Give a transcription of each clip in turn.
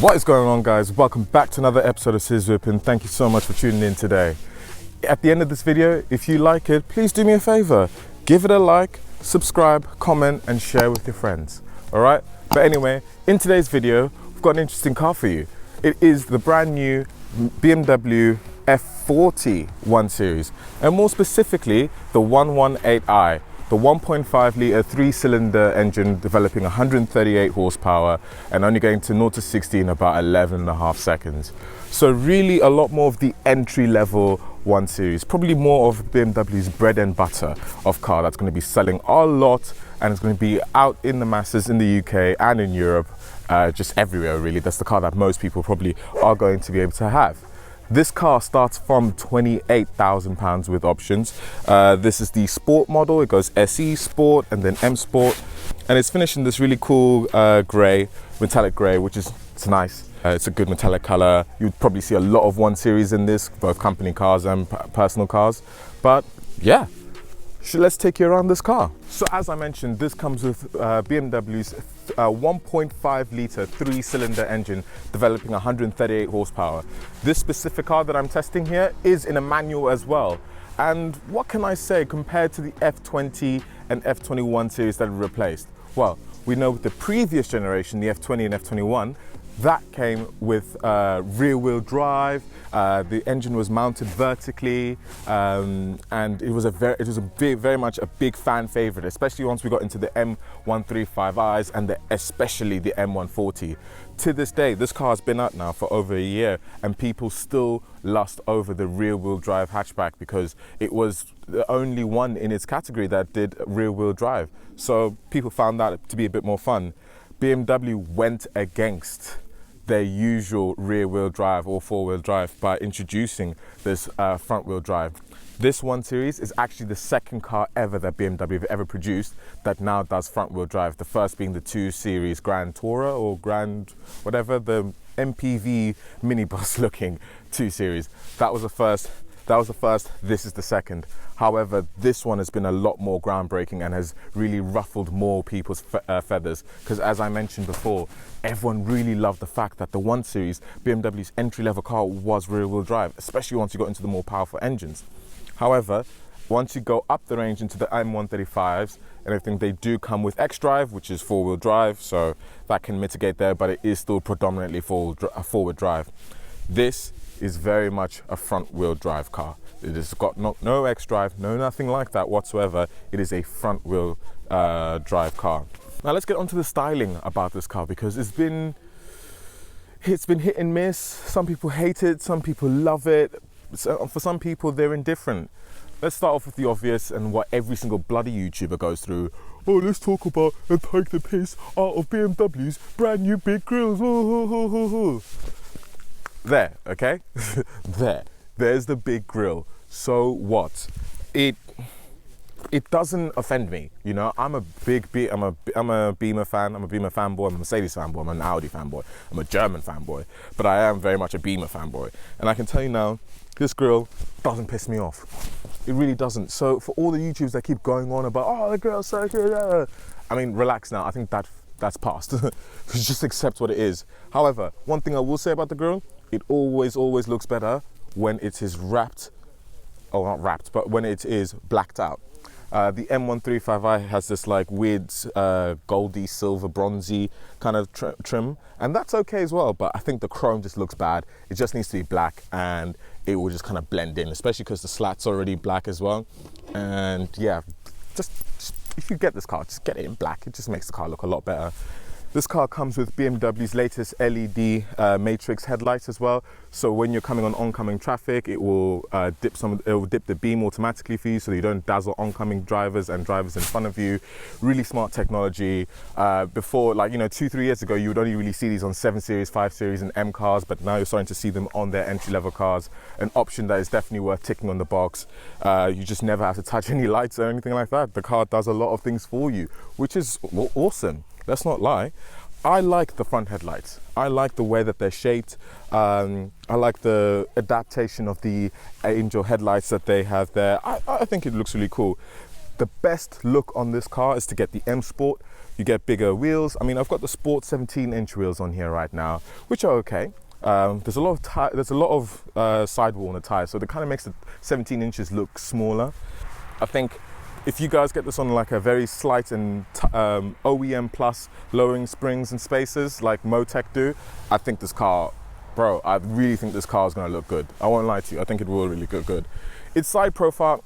What is going on, guys? Welcome back to another episode of Whippin. Thank you so much for tuning in today. At the end of this video, if you like it, please do me a favor. Give it a like, subscribe, comment, and share with your friends. All right? But anyway, in today's video, we've got an interesting car for you. It is the brand new BMW F40 1 Series, and more specifically, the 118i. The 1.5 litre 3-cylinder engine developing 138 horsepower and only going to 0 to 60 in about 11.5 seconds. So really a lot more of the entry-level 1 Series, probably more of BMW's bread and butter of car that's going to be selling a lot, and it's going to be out in the masses in the UK and in Europe, just everywhere really. That's the car that most people probably are going to be able to have. This car starts from £28,000 with options. This is the Sport model. It goes SE Sport and then M Sport, and it's finished in this really cool grey, metallic grey, which is nice. It's a good metallic color. You'd probably see a lot of 1 Series in this, both company cars and personal cars. But yeah, let's take you around this car. So as I mentioned, this comes with BMW's 1.5 litre 3-cylinder engine developing 138 horsepower. This specific car that I'm testing here is in a manual as well. And what can I say compared to the F20 and F21 series that it replaced? Well, we know with the previous generation, the F20 and F21, that came with rear-wheel drive. The engine was mounted vertically, and it was very much a big fan favorite, especially once we got into the M135i's and especially the M140. To this day, this car has been out now for over a year, and people still lust over the rear-wheel drive hatchback because it was the only one in its category that did rear-wheel drive. So people found that to be a bit more fun. BMW went against their usual rear-wheel drive or four-wheel drive by introducing this front-wheel drive. This 1 Series is actually the second car ever that BMW have ever produced that now does front-wheel drive. The first being the 2 Series Grand Tourer or Grand whatever, the MPV minibus looking 2 Series. That was the first. This is the second. However, this one has been a lot more groundbreaking and has really ruffled more people's feathers, because as I mentioned before, everyone really loved the fact that the 1 Series, BMW's entry-level car, was rear-wheel drive, especially once you got into the more powerful engines. However, once you go up the range into the M135s and everything, they do come with X-Drive, which is 4-wheel drive, so that can mitigate there, but it is still predominantly forward drive. This is very much a front-wheel drive car. It has got no X-Drive, no nothing like that whatsoever. It is a front-wheel drive car. Now let's get onto the styling about this car, because it's been hit and miss. Some people hate it, some people love it. So for some people, they're indifferent. Let's start off with the obvious and what every single bloody YouTuber goes through. Oh, let's talk about and take the piss out of BMW's brand new big grills. There, okay? There's the big grill. So what? It doesn't offend me, you know. I'm a Beamer fan. I'm a Beamer fanboy. I'm a Mercedes fanboy. I'm an Audi fanboy. I'm a German fanboy. But I am very much a Beamer fanboy. And I can tell you now, this grill doesn't piss me off. It really doesn't. So for all the YouTubers that keep going on about, oh, the grill's so good, I mean, relax now. I think that's past. Just accept what it is. However, one thing I will say about the grill, it always looks better when it is wrapped, or not wrapped, but when it is blacked out. The M135i has this like weird goldy, silver, bronzy kind of trim, and that's okay as well, but I think the chrome just looks bad. It just needs to be black, and it will just kind of blend in, especially because the slat's already black as well. And yeah, just if you get this car, just get it in black. It just makes the car look a lot better. This car comes with BMW's latest LED matrix headlights as well. So when you're coming on oncoming traffic, it will dip the beam automatically for you, so that you don't dazzle oncoming drivers and drivers in front of you. Really smart technology. Before, like, you know, 2-3 years ago, you would only really see these on 7 Series, 5 Series, and M cars, but now you're starting to see them on their entry-level cars. An option that is definitely worth ticking on the box. You just never have to touch any lights or anything like that. The car does a lot of things for you, which is awesome. Let's not lie. I like the front headlights. I like the way that they're shaped. I like the adaptation of the angel headlights that they have there. I think it looks really cool. The best look on this car is to get the M Sport. You get bigger wheels. I mean, I've got the Sport 17-inch wheels on here right now, which are okay. There's a lot of sidewall on the tires, so it kind of makes the 17 inches look smaller. I think if you guys get this on like a very slight and OEM plus lowering springs and spacers like Motec do, I think this car, bro, I really think this car is going to look good. I won't lie to you, I think it will really look good. Its side profile,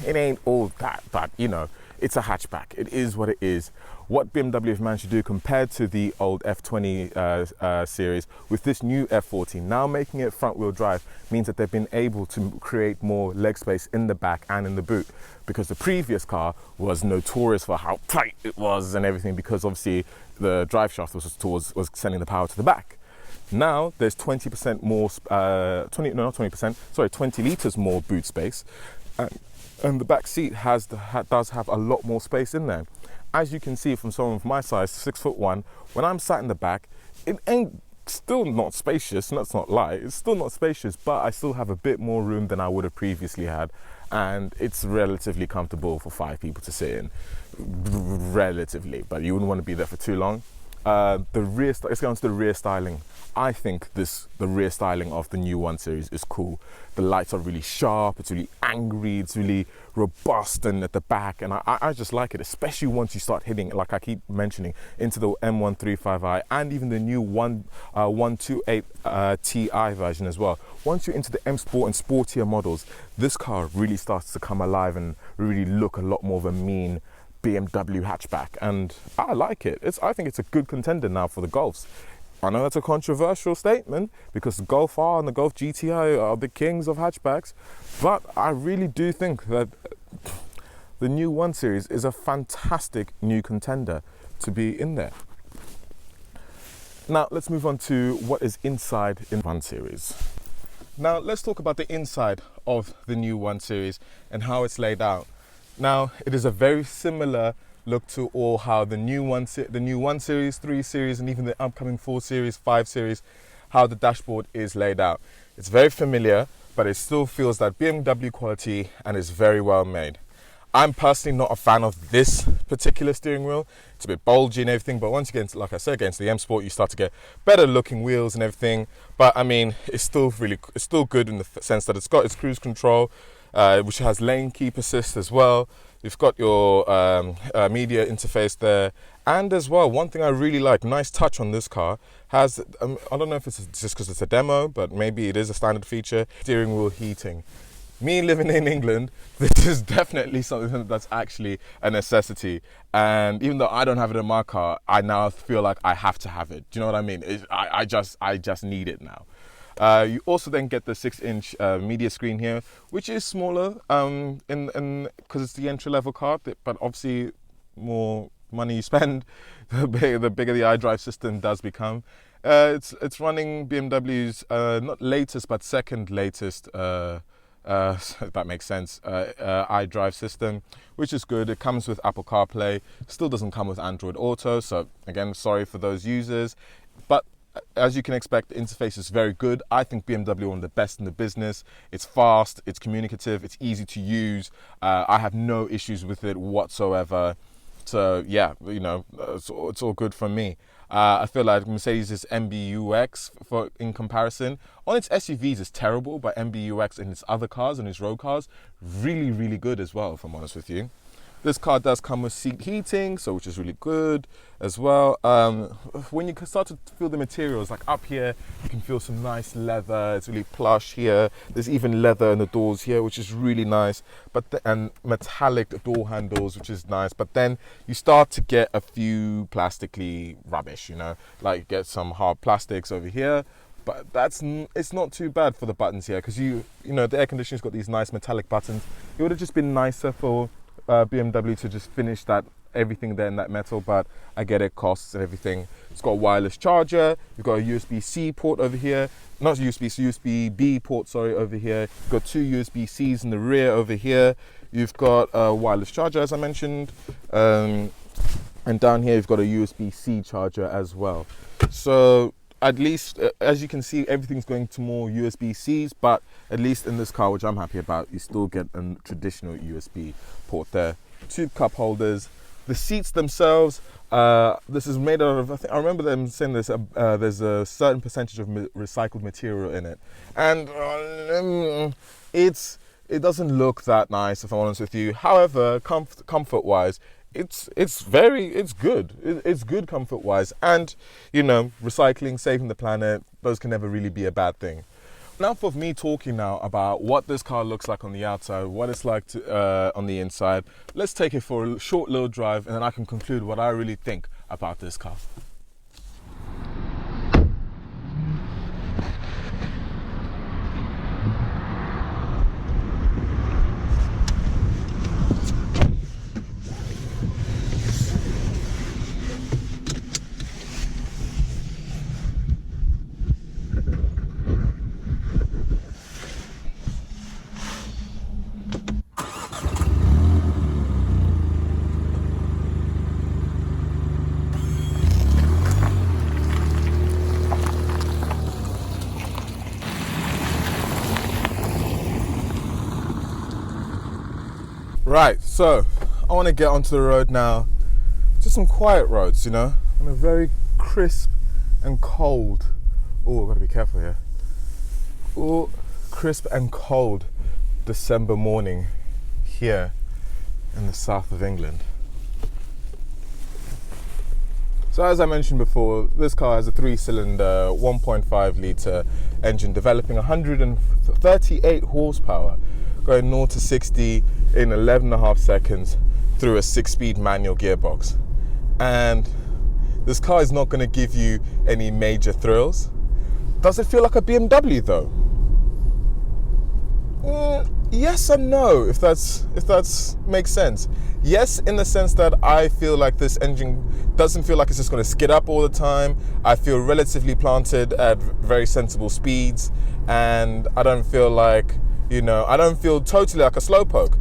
it ain't all that, but you know, it's a hatchback. It is what it is. What BMW have managed to do compared to the old F20 series with this new F40, now making it front wheel drive, means that they've been able to create more leg space in the back and in the boot, because the previous car was notorious for how tight it was and everything, because obviously the drive shaft was sending the power to the back. Now there's 20% more, 20 litres more boot space, and the back seat does have a lot more space in there. As you can see from someone of my size, 6'1", when I'm sat in the back, it ain't still not spacious. Let's not lie, it's still not spacious, but I still have a bit more room than I would have previously had, and it's relatively comfortable for 5 people to sit in, relatively. But you wouldn't want to be there for too long. Let's go on to the rear styling. I think the rear styling of the new 1 Series is cool. The lights are really sharp, it's really angry, it's really robust and at the back, and I just like it, especially once you start hitting, like I keep mentioning, into the M135i and even the new 128 Ti version as well. Once you're into the M Sport and sportier models, this car really starts to come alive and really look a lot more of a mean BMW hatchback, and I like it. I think it's a good contender now for the Golfs. I know that's a controversial statement because the Golf R and the Golf GTI are the kings of hatchbacks, but I really do think that the new 1 Series is a fantastic new contender to be in there. Now let's move on to what is inside in 1 Series. Now let's talk about the inside of the new 1 Series and how it's laid out. Now it is a very similar look to how the new 1 Series, 3 Series, and even the upcoming 4 Series, 5 Series, how the dashboard is laid out. It's very familiar, but it still feels that BMW quality and is very well made. I'm personally not a fan of this particular steering wheel. It's a bit bulgy and everything, but once again, like I said, against the M Sport, you start to get better looking wheels and everything. But I mean, it's still good in the sense that it's got its cruise control, which has lane keep assist as well. You've got your media interface there, and as well, one thing I really like, nice touch on this car, has, I don't know if it's just because it's a demo, but maybe it is a standard feature, steering wheel heating. Me living in England, this is definitely something that's actually a necessity, and even though I don't have it in my car, I now feel like I have to have it. Do you know what I mean? I just need it now. You also then get the 6-inch media screen here, which is smaller because it's the entry-level car, but obviously more money you spend, the bigger the iDrive system does become. It's running BMW's not latest but second latest, if that makes sense, iDrive system, which is good. It comes with Apple CarPlay, still doesn't come with Android Auto, so again, sorry for those users, but as you can expect, the interface is very good. I think BMW are one of the best in the business. It's fast, it's communicative, it's easy to use. I have no issues with it whatsoever. So yeah, you know, it's all good from me. I feel like Mercedes' MBUX, in comparison, on its SUVs is terrible, but MBUX in its other cars and its road cars, really, really good as well, if I'm honest with you. This car does come with seat heating, so which is really good as well. When you can start to feel the materials, like up here, you can feel some nice leather. It's really plush here. There's even leather in the doors here, which is really nice. And metallic door handles, which is nice. But then you start to get a few plastically rubbish, you know, like you get some hard plastics over here. But it's not too bad for the buttons here, because you know the air conditioning's got these nice metallic buttons. It would have just been nicer for BMW to just finish everything there in that metal, but I get it, costs and everything. It's got a wireless charger. You've got a USB-C port over here, not USB-B port, sorry, over here. You've got 2 USB-Cs in the rear over here. You've got a wireless charger, as I mentioned, and down here you've got a USB-C charger as well. So at least, as you can see, everything's going to more USB-Cs, but at least in this car, which I'm happy about, you still get a traditional USB port there. tube cup holders. The seats themselves, this is made out of, I remember them saying this, there's a certain percentage of recycled material in it. And it doesn't look that nice, if I'm honest with you. However, comfort-wise, it's good. It's good comfort-wise. And, you know, recycling, saving the planet, those can never really be a bad thing. Enough of me talking now about what this car looks like on the outside, what it's like on the inside. Let's take it for a short little drive, and then I can conclude what I really think about this car. Right, so I want to get onto the road now. Just some quiet roads, you know, on a very crisp and cold. Oh, I've got to be careful here. Oh, crisp and cold December morning here in the south of England. So as I mentioned before, this car has a 3-cylinder, 1.5 litre engine developing 138 horsepower, going 0 to 60 in 11.5 seconds through a 6-speed manual gearbox. And this car is not going to give you any major thrills. Does it feel like a BMW though? Yes and no, if that's makes sense. Yes, in the sense that I feel like this engine doesn't feel like it's just going to skid up all the time. I feel relatively planted at very sensible speeds, and I don't feel like, you know, I don't feel totally like a slowpoke,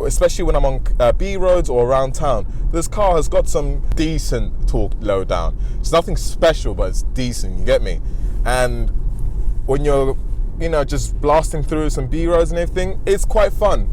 especially when I'm on B roads or around town. This car has got some decent torque low down. It's nothing special, but it's decent, you get me? And when you're, you know, just blasting through some B roads and everything, it's quite fun.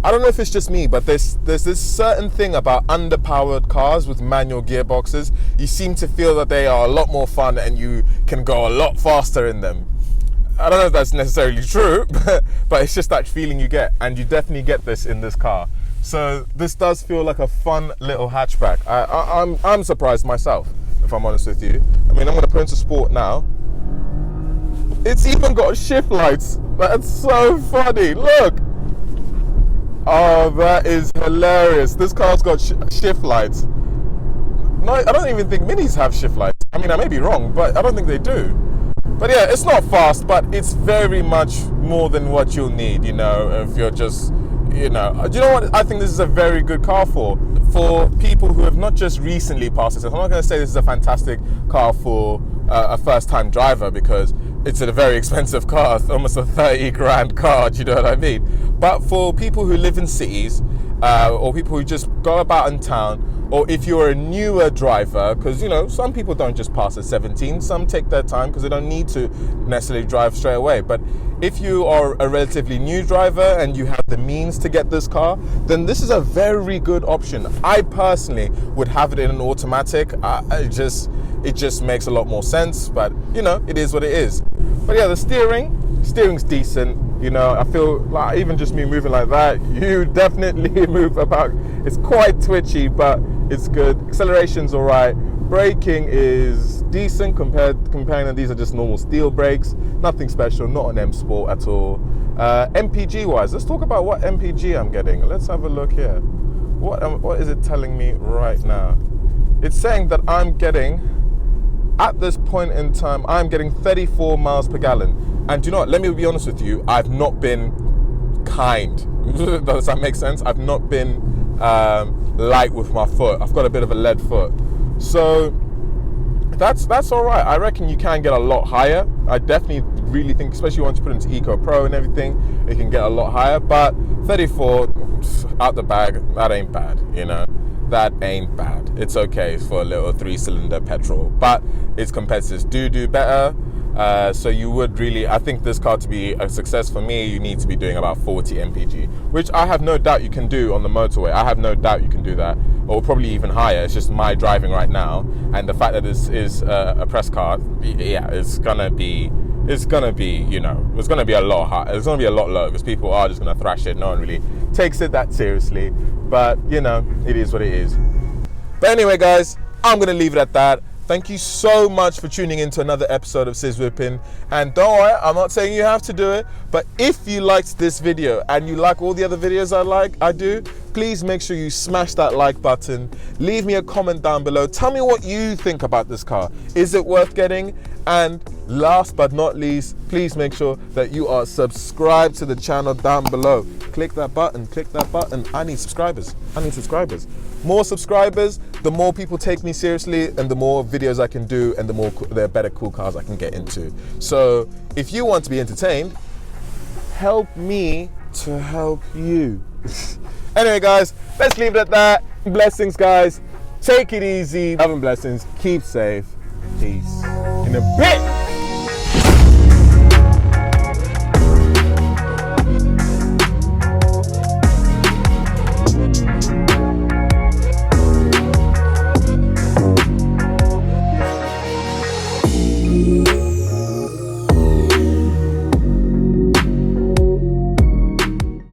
I don't know if it's just me, but there's this certain thing about underpowered cars with manual gearboxes. You seem to feel that they are a lot more fun and you can go a lot faster in them. I don't know if that's necessarily true, but it's just that feeling you get, and you definitely get this in this car. So this does feel like a fun little hatchback. I'm surprised myself, if I'm honest with you. I mean, I'm going to put into sport now. It's even got shift lights. That's so funny. Look. Oh, that is hilarious. This car's got shift lights. No, I don't even think Minis have shift lights. I mean, I may be wrong, but I don't think they do. But yeah, it's not fast, but it's very much more than what you'll need, you know, if you're just, you know. Do you know what I think this is a very good car for? For people who have not just recently passed this. I'm not going to say this is a fantastic car for a first-time driver, because it's a very expensive car. It's almost a 30 grand car, do you know what I mean? But for people who live in cities, or people who just go about in town, or if you're a newer driver, because, you know, some people don't just pass at 17, some take their time because they don't need to necessarily drive straight away. But if you are a relatively new driver and you have the means to get this car, then this is a very good option. I personally would have it in an automatic. It just makes a lot more sense, but, you know, it is what it is. But yeah, the steering's decent. You know, I feel like even just me moving like that, you definitely move about. It's quite twitchy, but it's good. Acceleration's all right. Braking is decent comparing that these are just normal steel brakes. Nothing special, not an M Sport at all. MPG wise, let's talk about what MPG I'm getting. Let's have a look here. What is it telling me right now? It's saying that I'm getting, at this point in time, I'm getting 34 miles per gallon. And do you know what? Let me be honest with you. I've not been kind. Does that make sense? I've not been light with my foot. I've got a bit of a lead foot. So that's all right. I reckon you can get a lot higher. I definitely really think, especially once you put it into Eco Pro and everything, it can get a lot higher. But 34 out the bag, that ain't bad, you know. that ain't bad. It's okay for a little 3-cylinder petrol, but its competitors do better. So you would really, I think this car to be a success for me, you need to be doing about 40 mpg, which I have no doubt you can do on the motorway. I have no doubt you can do that, or probably even higher. It's just my driving right now, and the fact that this is a press car, yeah, it's gonna be, you know, it's gonna be a lot high. It's gonna be a lot lower because people are just gonna thrash it. No one really takes it that seriously, but you know, it is what it is. But anyway, guys, I'm gonna leave it at that. Thank you so much for tuning in to another episode of Sis Whippin. And don't worry, I'm not saying you have to do it, but if you liked this video and you like all the other videos I do, please make sure you smash that like button. Leave me a comment down below. Tell me what you think about this car. Is it worth getting? And last but not least, please make sure that you are subscribed to the channel down below. Click that button, I need subscribers. More subscribers, the more people take me seriously, and the more videos I can do, and the better cool cars I can get into. So if you want to be entertained, help me to help you. Anyway, guys, let's leave it at that. Blessings, guys. Take it easy. Love and blessings. Keep safe. Peace. In a bit.